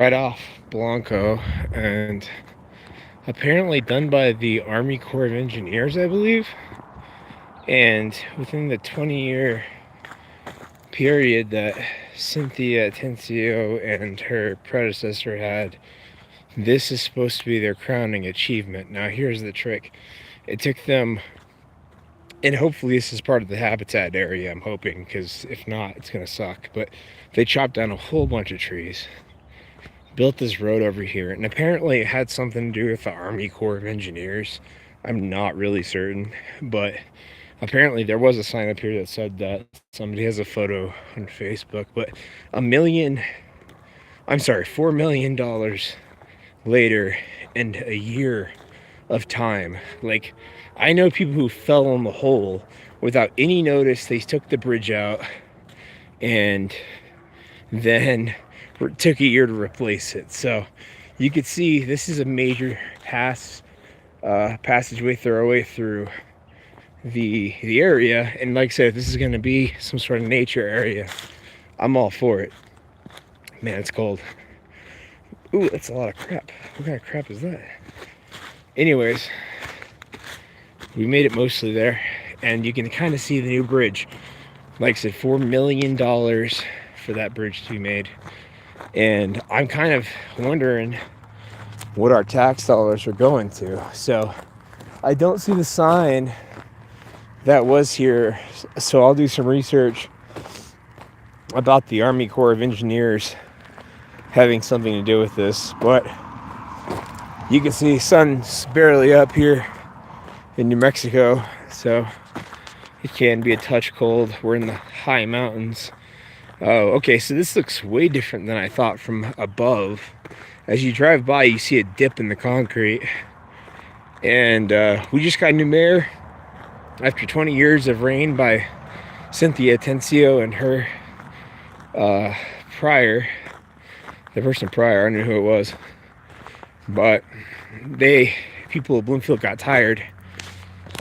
right off Blanco, and apparently done by the Army Corps of Engineers, I believe. And within the 20-year period that Cynthia Tensio and her predecessor had, this is supposed to be their crowning achievement. Now, here's the trick. It took them, and hopefully this is part of the habitat area, I'm hoping, because if not, it's going to suck. But they chopped down a whole bunch of trees, built this road over here, and apparently it had something to do with the Army Corps of Engineers. I'm not really certain, but apparently there was a sign up here that said that. Somebody has a photo on Facebook, but $4 million later, and a year of time. Like, I know people who fell in the hole without any notice. They took the bridge out and then took a year to replace it. So you could see this is a major passageway thoroughway through the area, and like I said, if this is going to be some sort of nature area, I'm all for it. Man, it's cold. Ooh, that's a lot of crap. What kind of crap is that? Anyways, we made it mostly there, and you can kind of see the new bridge. Like I said, $4 million for that bridge to be made. And I'm kind of wondering what our tax dollars are going to. So I don't see the sign that was here, so I'll do some research about the Army Corps of Engineers having something to do with this. But you can see sun's barely up here in New Mexico, so it can be a touch cold. We're in the high mountains. Oh, okay, so this looks way different than I thought from above. As you drive by, you see a dip in the concrete. And we just got a new mayor after 20 years of reign by Cynthia Tensio and her the person prior, I don't know who it was, but people of Bloomfield got tired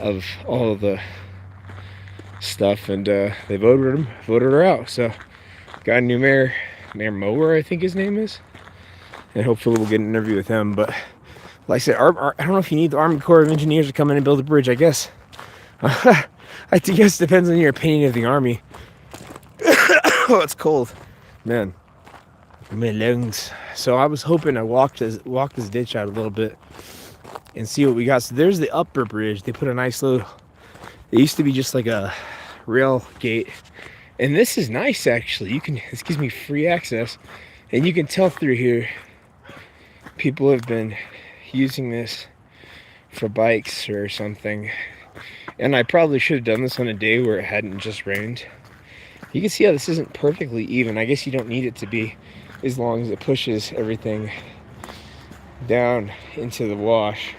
of all of the stuff, and they voted her out. So got a new mayor, Mayor Mower, I think his name is, and hopefully we'll get an interview with him. But like I said, I don't know if you need the Army Corps of Engineers to come in and build a bridge. I guess I guess it depends on your opinion of the Army. Oh, it's cold, man. My lungs. So I was hoping to walk this ditch out a little bit and see what we got. So there's the upper bridge. They put a nice little. It used to be just like a rail gate, and this is nice actually. This gives me free access, and you can tell through here. People have been using this for bikes or something, and I probably should have done this on a day where it hadn't just rained. You can see how this isn't perfectly even. I guess you don't need it to be, as long as it pushes everything down into the wash.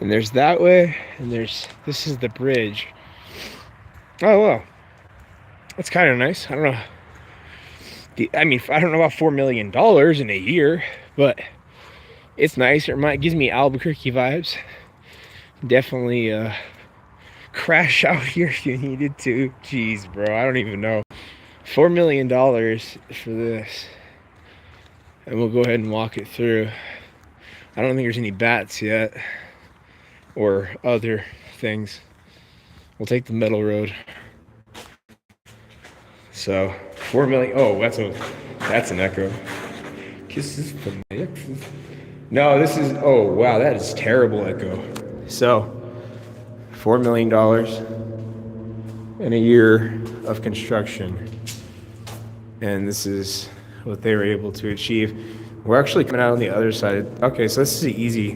And there's that way, and this is the bridge. Oh, well, that's kind of nice. I don't know. I don't know about $4 million in a year, but it's nice. It gives me Albuquerque vibes. Definitely crash out here if you needed to. Jeez, bro, I don't even know. $4 million for this. And we'll go ahead and walk it through. I don't think there's any bats yet or other things. We'll take the metal road. So 4 million. Oh, that's an echo. Kisses from my exes. No, this is. Oh wow, that is terrible echo. So $4 million in a year of construction, and this is what they were able to achieve. We're actually coming out on the other side. Okay, so this is an easy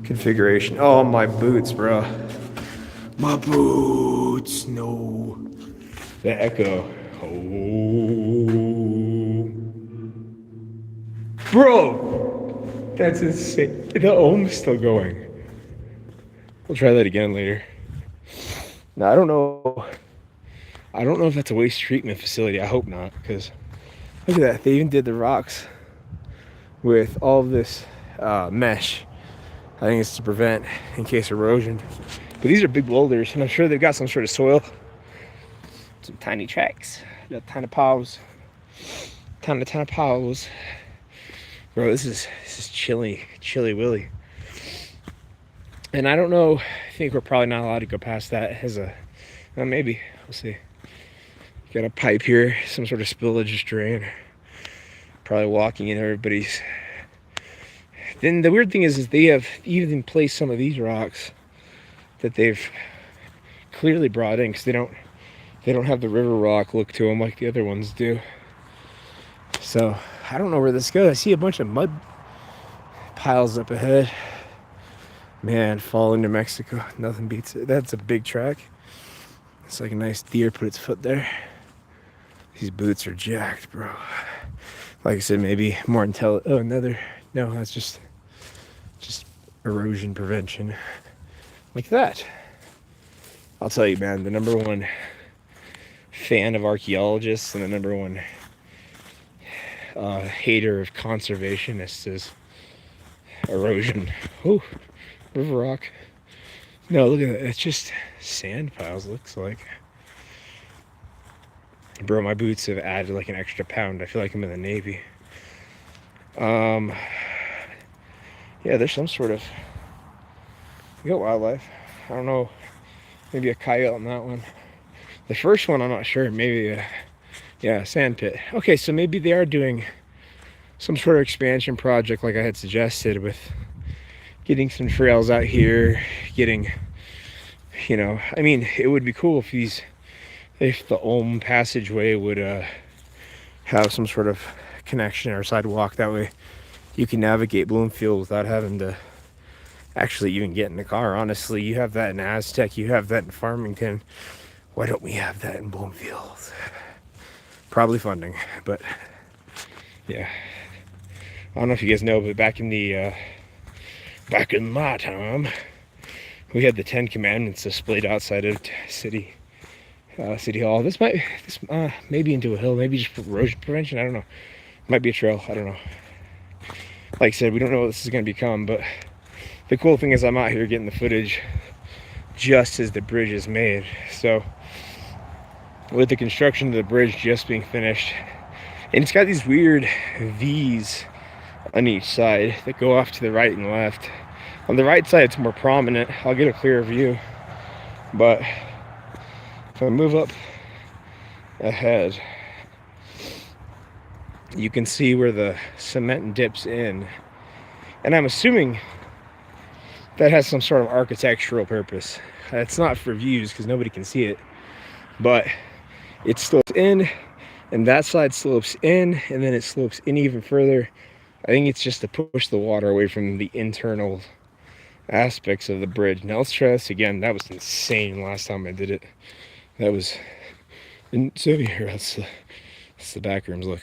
configuration. Oh, my boots, bro. My boots. No. The echo. Oh. Bro. That's insane. The ohm's still going. We'll try that again later. Now, I don't know if that's a waste treatment facility. I hope not, because look at that. They even did the rocks with all of this mesh. I think it's to prevent in case erosion. But these are big boulders, and I'm sure they've got some sort of soil. Some tiny tracks, little tiny paws, tiny paws. Bro, this is chilly willy. And I don't know, I think we're probably not allowed to go past that as a, well, maybe, we'll see. Got a pipe here, some sort of spillage drain. Probably walking in everybody's. Then the weird thing is they have even placed some of these rocks that they've clearly brought in, because they don't have the river rock look to them like the other ones do. So I don't know where this goes. I see a bunch of mud piles up ahead. Man, fall into Mexico, nothing beats it. That's a big track. It's like a nice deer put its foot there. These boots are jacked, bro. Like I said, maybe more oh, another, no, that's just erosion prevention. Like that. I'll tell you, man, the number one fan of archaeologists and the number one hater of conservationists is erosion. Oh, river rock. No, look at that. It's just sand piles, looks like. Bro, my boots have added like an extra pound. I feel like I'm in the Navy. Yeah, there's some sort of, we got wildlife. I don't know, maybe a coyote on that one. The first one, I'm not sure. Maybe yeah, sand pit. Okay, so maybe they are doing some sort of expansion project like I had suggested, with getting some trails out here, getting, you know, I mean, it would be cool if the Ulm passageway would have some sort of connection or sidewalk. That way you can navigate Bloomfield without having to actually even get in the car. Honestly, you have that in Aztec, you have that in Farmington. Why don't we have that in Bloomfield? Probably funding, but yeah. I don't know if you guys know, but back in my time, we had the 10 Commandments displayed outside of City Hall. This maybe into a hill, maybe just erosion prevention. I don't know. Might be a trail. I don't know. Like I said, we don't know what this is going to become, but the cool thing is I'm out here getting the footage just as the bridge is made. So with the construction of the bridge just being finished, and it's got these weird V's on each side that go off to the right and left. On the right side, it's more prominent. I'll get a clearer view, but if I move up ahead, you can see where the cement dips in, and I'm assuming that has some sort of architectural purpose. It's not for views because nobody can see it, but it slopes in, and that side slopes in, and then it slopes in even further. I think it's just to push the water away from the internal aspects of the bridge. Now let's try this again. That was insane last time I did it. That was so here. That's the back rooms. Look,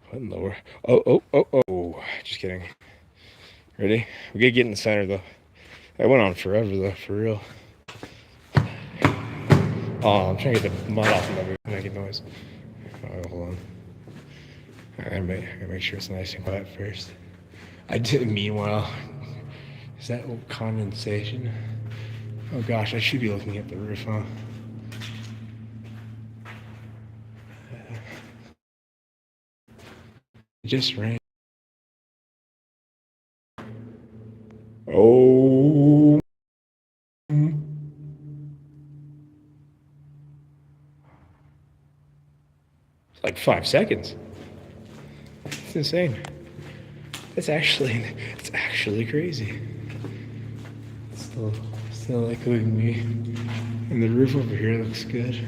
what in the world? Oh! Just kidding. Ready? We gotta get in the center though. That went on forever though, for real. Oh, I'm trying to get the mud off of everything, making noise. Oh, hold on. I gotta make sure it's nice and quiet first. Meanwhile, is that condensation? Oh gosh, I should be looking at the roof, huh? It just rained. Oh. It's like 5 seconds. It's insane. It's actually crazy. It's still echoing me. And the roof over here looks good.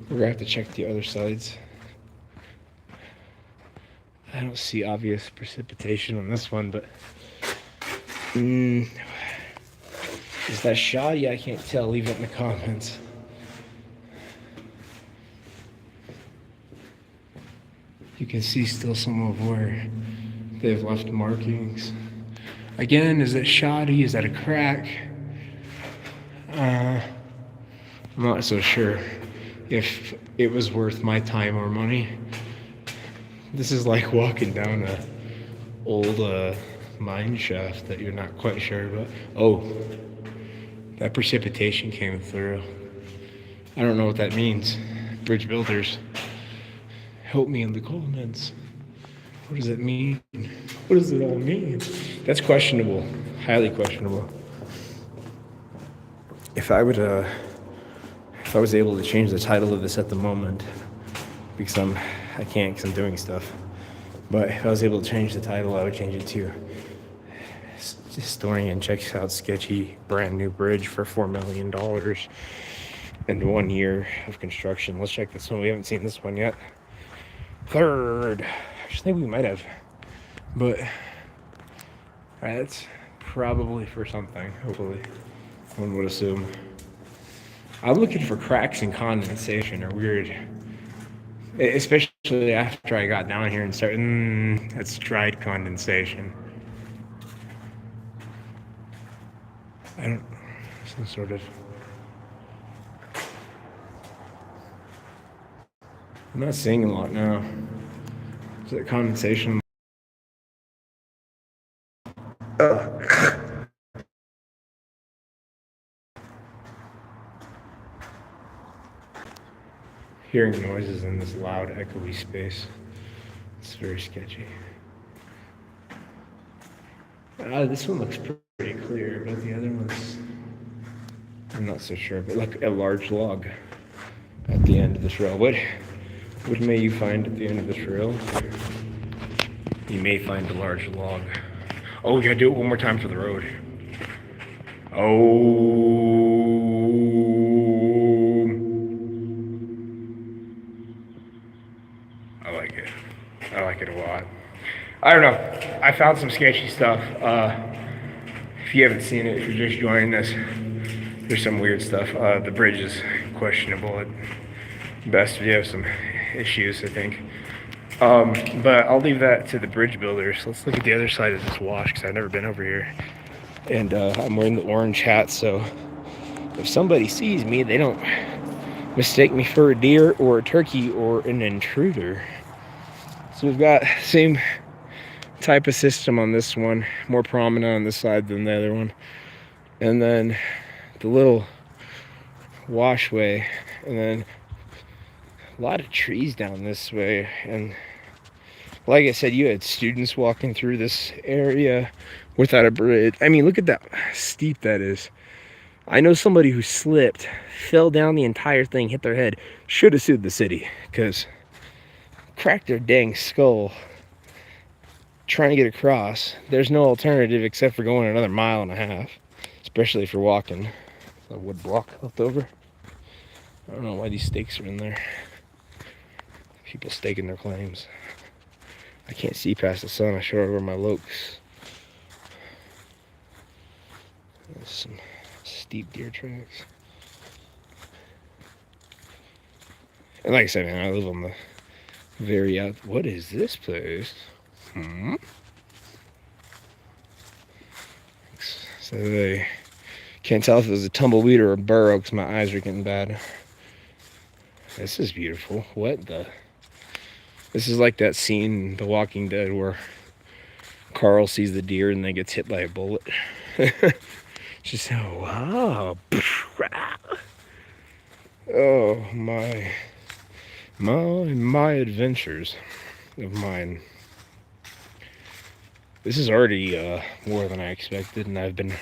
We're gonna have to check the other sides. I don't see obvious precipitation on this one, but is that shoddy? I can't tell. Leave it in the comments. You can see still some of where they've left markings. Again, is it shoddy? Is that a crack? I'm not so sure if it was worth my time or money. This is like walking down a old mine shaft that you're not quite sure about. Oh, that precipitation came through. I don't know what that means. Bridge builders, help me in the comments. What does it mean? What does it all mean? That's questionable. Highly questionable. If I was able to change the title of this at the moment, because I can't because I'm doing stuff. But if I was able to change the title, I would change it to Historian Checks Out Sketchy Brand New Bridge for $4 million and 1 year of construction. Let's check this one. We haven't seen this one yet. Third. I think we might have. But that's probably for something, hopefully. One would assume. I'm looking for cracks and condensation or weird. Especially after I got down here and started. That's dried condensation. Some sort of. I'm not seeing a lot now. Is it condensation? Hearing noises in this loud, echoey space. It's very sketchy. This one looks pretty clear, but the other one's, I'm not so sure. But like a large log at the end of the trail. What may you find at the end of the trail? You may find a large log. Oh, we gotta do it one more time for the road. Oh. I like it a lot. I don't know. I found some sketchy stuff. If you haven't seen it, if you're just joining us, there's some weird stuff. The bridge is questionable at best. We have some issues, I think. But I'll leave that to the bridge builders. Let's look at the other side of this wash because I've never been over here. And I'm wearing the orange hat, so if somebody sees me, they don't mistake me for a deer or a turkey or an intruder. So we've got same type of system on this one, more prominent on this side than the other one. And then the little washway, and then a lot of trees down this way. And like I said, you had students walking through this area without a bridge. I mean, look at that steep that is. I know somebody who slipped, fell down the entire thing, hit their head, should have sued the city because cracked their dang skull trying to get across. There's no alternative except for going another 1.5 miles, especially if you're walking. A wood block left over. I don't know why these stakes are in there. People staking their claims. I can't see past the sun. I show over my lokes. There's some steep deer tracks. And like I said, man, I live on the very out. What is this place? So they can't tell if it was a tumbleweed or a burrow because my eyes are getting bad. This is beautiful. What the? This is like that scene in The Walking Dead where Carl sees the deer and then gets hit by a bullet. Just oh wow. Oh my adventures of mine. This is already more than I expected, and I've been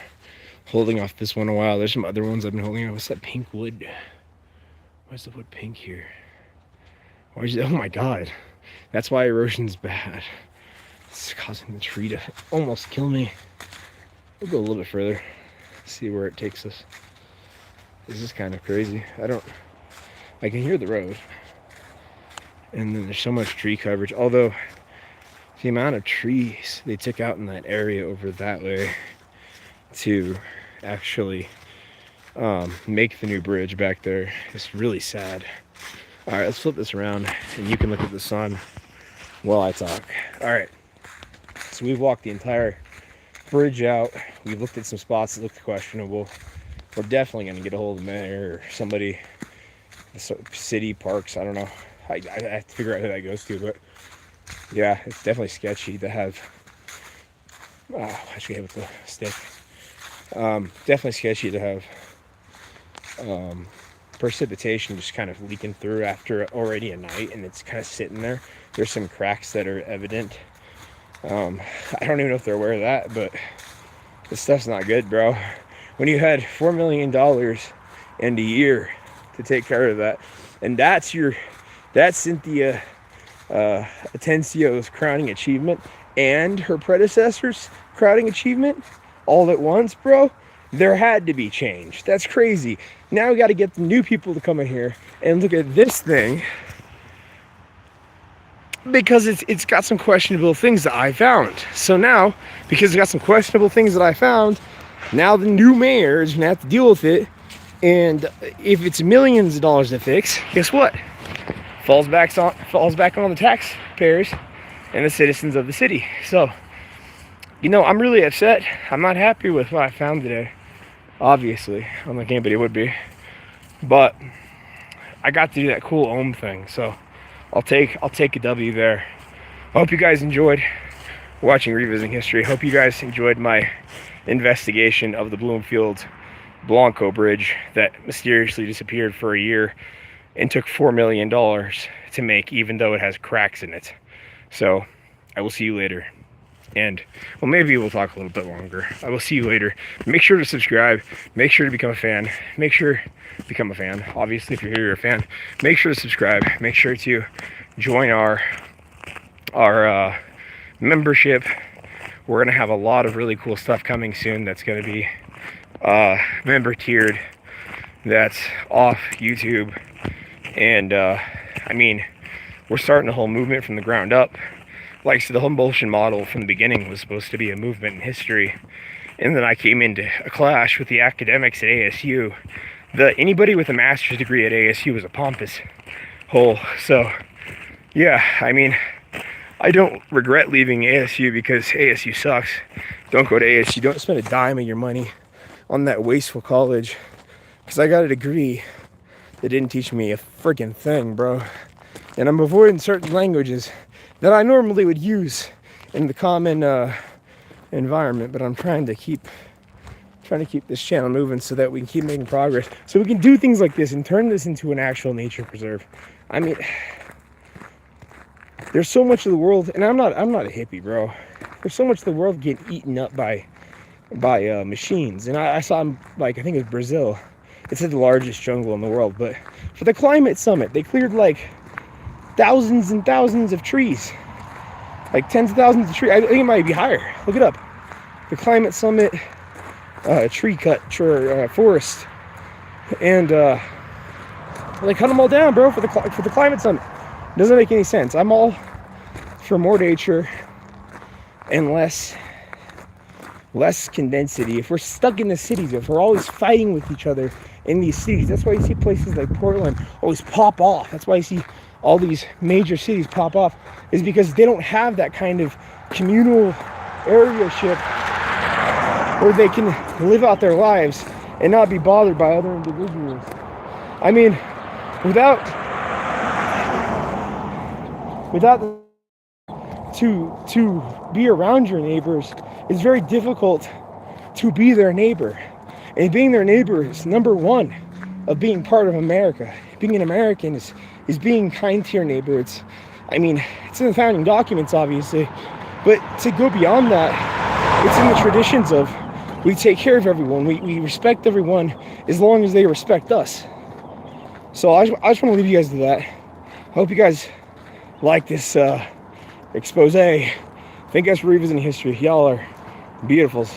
holding off this one a while. There's some other ones I've been holding off. What's that pink wood? Why is the wood pink here? Why is it? Oh my god. That's why erosion's bad. It's causing the tree to almost kill me. We'll go a little bit further. See where it takes us. This is kind of crazy. I can hear the road. And then there's so much tree coverage. Although the amount of trees they took out in that area over that way to actually make the new bridge back there is really sad. All right, let's flip this around and you can look at the sun while I talk. All right, so we've walked the entire bridge out. We've looked at some spots that looked questionable. We're definitely going to get a hold of the mayor or somebody, city parks, I don't know. I have to figure out who that goes to, but yeah, it's definitely sketchy to have. I should have with the stick. Definitely sketchy to have precipitation just kind of leaking through after already a night, and it's kind of sitting there. There's some cracks that are evident I don't even know if they're aware of that, but this stuff's not good, bro. When you had $4 million in a year to take care of that, and that's Cynthia Tensio's crowning achievement and her predecessor's crowning achievement all at once, bro, there had to be change. That's crazy. Now we got to get the new people to come in here and look at this thing, because it's got some questionable things that I found. So now, because it's got some questionable things that I found, now the new mayor is gonna have to deal with it. And if it's millions of dollars to fix, guess what? Falls back on the taxpayers and the citizens of the city. So, you know, I'm really upset. I'm not happy with what I found today. Obviously, I don't think anybody would be. But I got to do that cool ohm thing, so I'll take a W there. I hope you guys enjoyed watching Revisiting History. Hope you guys enjoyed my investigation of the Bloomfield-Blanco Bridge that mysteriously disappeared for a year and took $4 million to make, even though it has cracks in it. So I will see you later. And, well, maybe we'll talk a little bit longer. I will see you later. Make sure to subscribe. Make sure to become a fan. Make sure to become a fan. Obviously, if you're here, you're a fan. Make sure to subscribe. Make sure to join our membership. We're going to have a lot of really cool stuff coming soon that's going to be member tiered. That's off YouTube. And, I mean, we're starting a whole movement from the ground up. Like, so the Humboldtian model from the beginning was supposed to be a movement in history, and then I came into a clash with the academics at ASU. Anybody with a master's degree at ASU was a pompous hole. So yeah, I mean, I don't regret leaving ASU because ASU sucks. Don't go to ASU. Don't spend a dime of your money on that wasteful college, because I got a degree that didn't teach me a freaking thing, bro. And I'm avoiding certain languages that I normally would use in the common environment, but I'm trying to keep this channel moving so that we can keep making progress, so we can do things like this and turn this into an actual nature preserve. I mean, there's so much of the world, and I'm not a hippie, bro. There's so much of the world getting eaten up by machines. And I saw, like, I think it was Brazil. It's the largest jungle in the world, but for the climate summit, they cleared like thousands and thousands of trees, like tens of thousands of trees. I think it might be higher. Look it up. The climate summit tree cut forest, and they cut them all down, bro, for the climate summit. It doesn't make any sense. I'm all for more nature and less condensity. If we're stuck in the cities, if we're always fighting with each other in these cities, that's why you see places like Portland always pop off. That's why you see all these major cities pop off, is because they don't have that kind of communal areaship where they can live out their lives and not be bothered by other individuals. I mean, without to be around your neighbors, it's very difficult to be their neighbor. And being their neighbor is number one of being part of America. Being an American is being kind to your neighbor. It's in the founding documents, obviously, but to go beyond that, it's in the traditions of we take care of everyone, we respect everyone as long as they respect us. So I just want to leave you guys to that. I hope you guys like this expose. Thank you guys for revisiting history. Y'all are beautifuls.